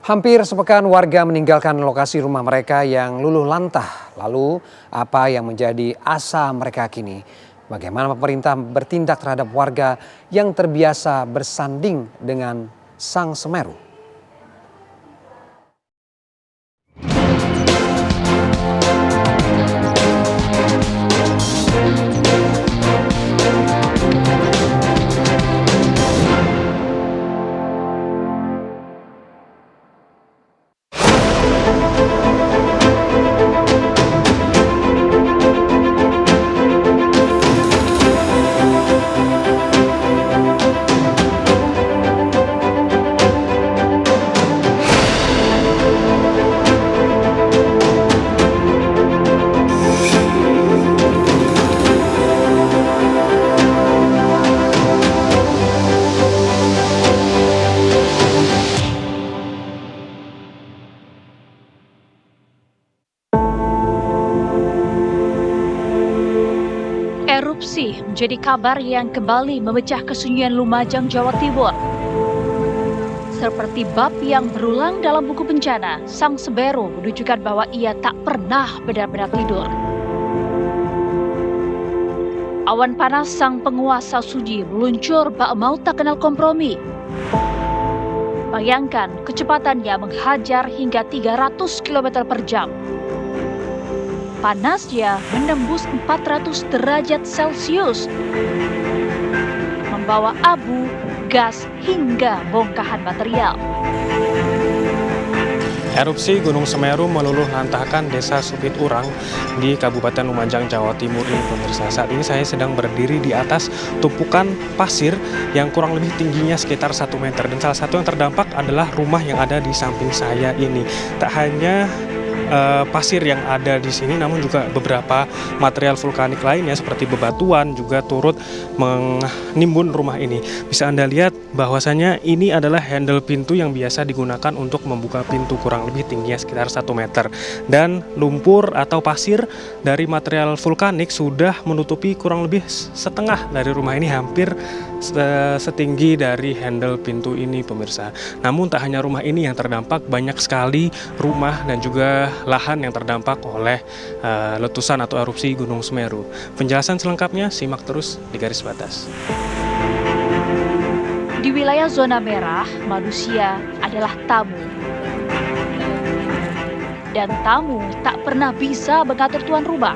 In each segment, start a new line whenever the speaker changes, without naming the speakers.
Hampir sepekan warga meninggalkan lokasi rumah mereka yang luluh lantah. Lalu apa yang menjadi asa mereka kini? Bagaimana pemerintah bertindak terhadap warga yang terbiasa bersanding dengan Sang Semeru?
Erupsi menjadi kabar yang kembali memecah kesunyian Lumajang, Jawa Timur. Seperti bab yang berulang dalam buku bencana, Sang Semeru menunjukkan bahwa ia tak pernah benar-benar tidur. Awan panas sang penguasa suci meluncur bak mau tak kenal kompromi. Bayangkan kecepatannya menghajar hingga 300 km per jam. Panasnya menembus 400 derajat Celcius, membawa abu, gas, hingga bongkahan material.
Erupsi Gunung Semeru meluluh lantahkan desa Supit Urang di Kabupaten Lumajang, Jawa Timur ini, pemirsa. Saat ini saya sedang berdiri di atas tumpukan pasir yang kurang lebih tingginya sekitar 1 meter. Dan salah satu yang terdampak adalah rumah yang ada di samping saya ini. Tak hanya pasir yang ada di sini, namun juga beberapa material vulkanik lainnya seperti bebatuan juga turut menimbun rumah ini. Bisa Anda lihat bahwasanya ini adalah handle pintu yang biasa digunakan untuk membuka pintu, kurang lebih tingginya sekitar 1 meter. Dan lumpur atau pasir dari material vulkanik sudah menutupi kurang lebih setengah dari rumah ini, hampir setinggi dari handle pintu ini, pemirsa. Namun tak hanya rumah ini yang terdampak, banyak sekali rumah dan juga lahan yang terdampak oleh letusan atau erupsi Gunung Semeru. Penjelasan selengkapnya simak terus di Garis Batas.
Di wilayah zona merah, manusia adalah tamu. Dan tamu tak pernah bisa mengatur tuan rumah.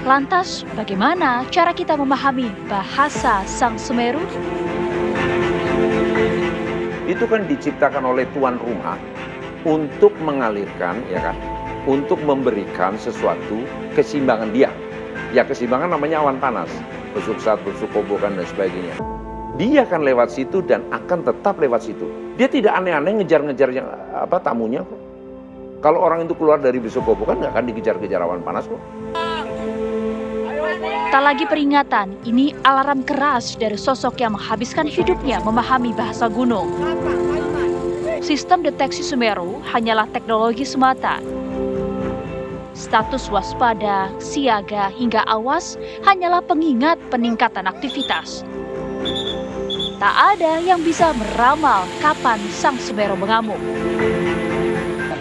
Lantas, bagaimana cara kita memahami bahasa Sang Semeru?
Itu kan diciptakan oleh tuan rumah untuk mengalirkan, ya kan, untuk memberikan sesuatu keseimbangan dia. Ya, keseimbangan namanya awan panas, besuk sat, besuk kobokan dan sebagainya. Dia akan lewat situ dan akan tetap lewat situ. Dia tidak aneh-aneh ngejar-ngejar yang tamunya kok. Kalau orang itu keluar dari besuk kobokan nggak akan dikejar-kejar awan panas kok.
Tak lagi peringatan, ini alarm keras dari sosok yang menghabiskan hidupnya memahami bahasa gunung. Sistem deteksi Semeru hanyalah teknologi semata. Status waspada, siaga, hingga awas hanyalah pengingat peningkatan aktivitas. Tak ada yang bisa meramal kapan Sang Semeru mengamuk.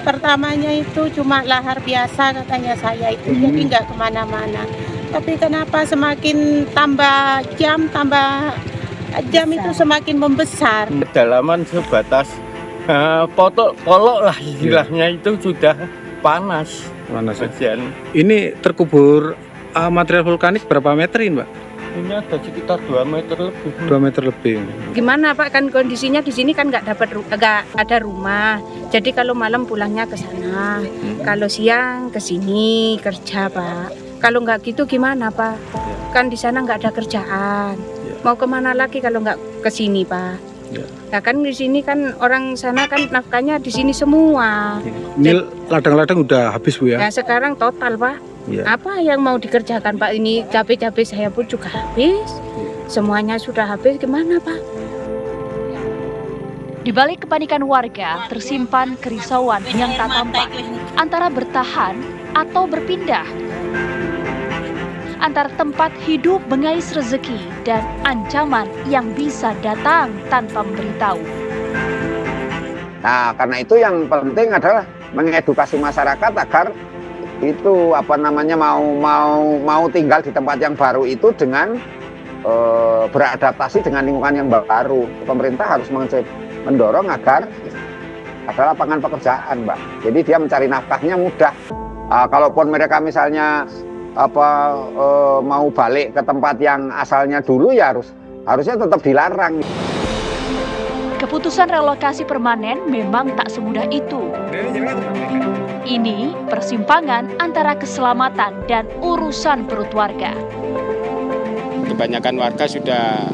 Pertamanya itu cuma lahar biasa katanya saya itu, jadi nggak kemana-mana. Tapi kenapa semakin tambah jam itu semakin membesar.
Kedalaman sebatas polok lah istilahnya, itu sudah panas.
Ya? Ini terkubur material vulkanik berapa meter ini, Mbak?
Ini ada sekitar 2 meter lebih.
2 meter lebih.
Gimana Pak, kan kondisinya di sini kan nggak ada rumah. Jadi kalau malam pulangnya ke sana, kalau siang ke sini kerja Pak. Kalau nggak gitu gimana Pak? Kan di sana nggak ada kerjaan. Mau kemana lagi kalau nggak ke sini Pak? Nah kan di sini kan orang sana kan nafkahnya di sini semua.
Ini ladang-ladang udah habis Bu ya?
Nah sekarang total Pak. Apa yang mau dikerjakan Pak? Ini cabai-cabai saya pun juga habis. Semuanya sudah habis, gimana Pak?
Di balik kepanikan warga, tersimpan kerisauan yang tak tampak antara bertahan atau berpindah. Antara tempat hidup mengais rezeki dan ancaman yang bisa datang tanpa memberitahu.
Nah, karena itu yang penting adalah mengedukasi masyarakat agar itu mau tinggal di tempat yang baru itu dengan beradaptasi dengan lingkungan yang baru. Pemerintah harus mendorong agar ada lapangan pekerjaan, Mbak. Jadi dia mencari nafkahnya mudah. Kalaupun mereka misalnya mau balik ke tempat yang asalnya dulu, ya harusnya tetap dilarang.
Keputusan relokasi permanen memang tak semudah itu. Ini persimpangan antara keselamatan dan urusan perut warga.
Kebanyakan warga sudah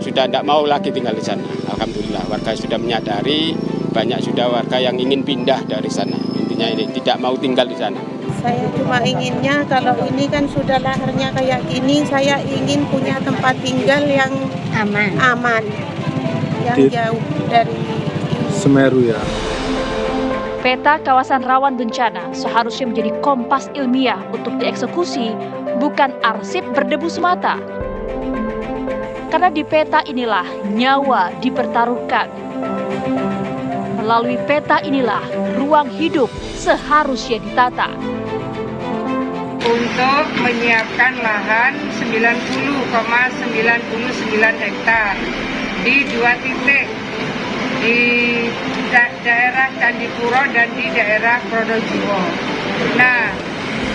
tidak mau lagi tinggal di sana. Alhamdulillah warga sudah menyadari, banyak sudah warga yang ingin pindah dari sana. Intinya ini tidak mau tinggal di sana.
Saya cuma inginnya kalau ini kan sudah laharnya kayak gini, saya ingin punya tempat tinggal yang aman, yang jauh dari
Semeru ya.
Peta kawasan rawan bencana seharusnya menjadi kompas ilmiah untuk dieksekusi, bukan arsip berdebu semata. Karena di peta inilah nyawa dipertaruhkan. Melalui peta inilah ruang hidup seharusnya ditata.
Untuk menyiapkan lahan 90,99 hektar di 2 titik, di daerah Candipuro dan di daerah Pronojiwo. Nah,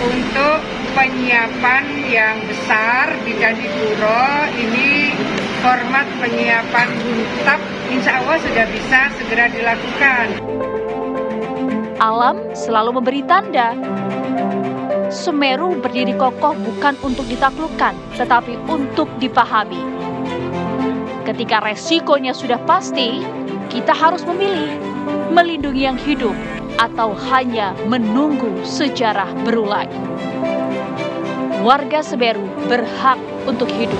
untuk penyiapan yang besar di Candipuro ini format penyiapan huntap insya Allah sudah bisa segera dilakukan.
Alam selalu memberi tanda. Semeru berdiri kokoh bukan untuk ditaklukkan, tetapi untuk dipahami. Ketika resikonya sudah pasti, kita harus memilih melindungi yang hidup atau hanya menunggu sejarah berulang. Warga Semeru berhak untuk hidup.